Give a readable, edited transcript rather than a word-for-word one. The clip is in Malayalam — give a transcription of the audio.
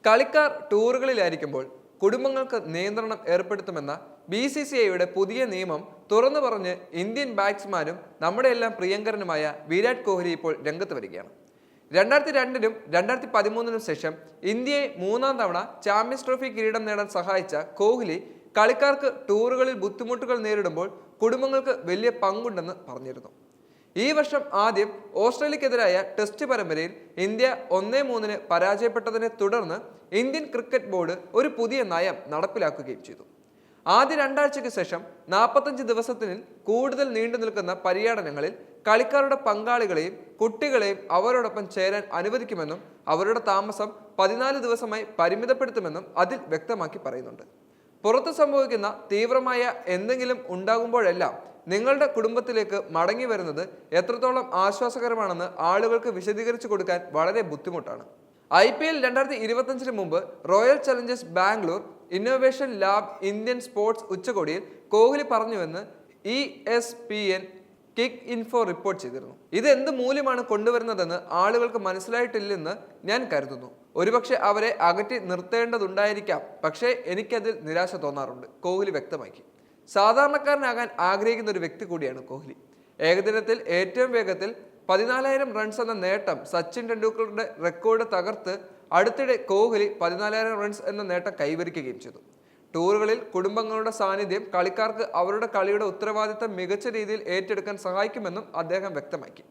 കളിക്കാർ ടൂറുകളിലായിരിക്കുമ്പോൾ കുടുംബങ്ങൾക്ക് നിയന്ത്രണം ഏർപ്പെടുത്തുമെന്ന BCCIയുടെ പുതിയ നിയമം തുറന്നു പറഞ്ഞ് ഇന്ത്യൻ ബാറ്റ്സ്മാനും നമ്മുടെ എല്ലാം പ്രിയങ്കരനുമായ വിരാട് കോഹ്ലി ഇപ്പോൾ രംഗത്ത് വരികയാണ്. 2002-നും 2013-നും ശേഷം ഇന്ത്യയെ 3-ാം തവണ ചാമ്പ്യൻസ് ട്രോഫി കിരീടം നേടാൻ സഹായിച്ച കോഹ്ലി കളിക്കാർക്ക് ടൂറുകളിൽ ബുദ്ധിമുട്ടുകൾ നേരിടുമ്പോൾ കുടുംബങ്ങൾക്ക് വലിയ പങ്കുണ്ടെന്ന് പറഞ്ഞിരുന്നു. ഈ വർഷം ആദ്യം ഓസ്ട്രേലിയക്കെതിരായ ടെസ്റ്റ് പരമ്പരയിൽ ഇന്ത്യ 1-3 പരാജയപ്പെട്ടതിനെ തുടർന്ന് ഇന്ത്യൻ ക്രിക്കറ്റ് ബോർഡ് ഒരു പുതിയ നയം നടപ്പിലാക്കുകയും ചെയ്തു. ആദ്യ 2 ആഴ്ചയ്ക്ക് ശേഷം 45 ദിവസത്തിനിൽ കൂടുതൽ നീണ്ടു നിൽക്കുന്ന പര്യടനങ്ങളിൽ കളിക്കാരുടെ പങ്കാളികളെയും കുട്ടികളെയും അവരോടൊപ്പം ചേരാൻ അനുവദിക്കുമെന്നും അവരുടെ താമസം 14 ദിവസമായി പരിമിതപ്പെടുത്തുമെന്നും അതിൽ വ്യക്തമാക്കി പറയുന്നുണ്ട്. പുറത്ത് സംഭവിക്കുന്ന തീവ്രമായ എന്തെങ്കിലും ഉണ്ടാകുമ്പോഴെല്ലാം നിങ്ങളുടെ കുടുംബത്തിലേക്ക് മടങ്ങി വരുന്നത് എത്രത്തോളം ആശ്വാസകരമാണെന്ന് ആളുകൾക്ക് വിശദീകരിച്ചു കൊടുക്കാൻ വളരെ ബുദ്ധിമുട്ടാണ്. IPL 2025-ന് മുമ്പ് royal challengers Bangalore innovation lab Indian sports ഉച്ചകോടിയിൽ കോഹ്ലി പറഞ്ഞുവെന്ന് ESPN കിക്ക് ഇൻഫോ റിപ്പോർട്ട് ചെയ്തിരുന്നു. ഇത് എന്ത് മൂല്യമാണ് കൊണ്ടുവരുന്നതെന്ന് ആളുകൾക്ക് മനസ്സിലായിട്ടില്ലെന്ന് ഞാൻ കരുതുന്നു. ഒരുപക്ഷെ അവരെ അകറ്റി നിർത്തേണ്ടതുണ്ടായിരിക്കാം, പക്ഷേ എനിക്കതിൽ നിരാശ തോന്നാറുണ്ട്, കോഹ്ലി വ്യക്തമാക്കി. സാധാരണക്കാരനാകാൻ ആഗ്രഹിക്കുന്ന ഒരു വ്യക്തി കൂടിയാണ് കോഹ്ലി. ഏകദിനത്തിൽ ഏറ്റവും വേഗത്തിൽ 14,000 റൺസ് എന്ന നേട്ടം സച്ചിൻ ടെണ്ടുൽക്കറുടെ റെക്കോർഡ് തകർത്ത് അടുത്തിടെ കോഹ്ലി 14,000 റൺസ് എന്ന നേട്ടം കൈവരിക്കുകയും ചെയ്തു. ടൂറുകളിൽ കുടുംബങ്ങളുടെ സാന്നിധ്യം കളിക്കാർക്ക് അവരുടെ കളിയുടെ ഉത്തരവാദിത്തം മികച്ച രീതിയിൽ ഏറ്റെടുക്കാൻ സഹായിക്കുമെന്നും അദ്ദേഹം വ്യക്തമാക്കി.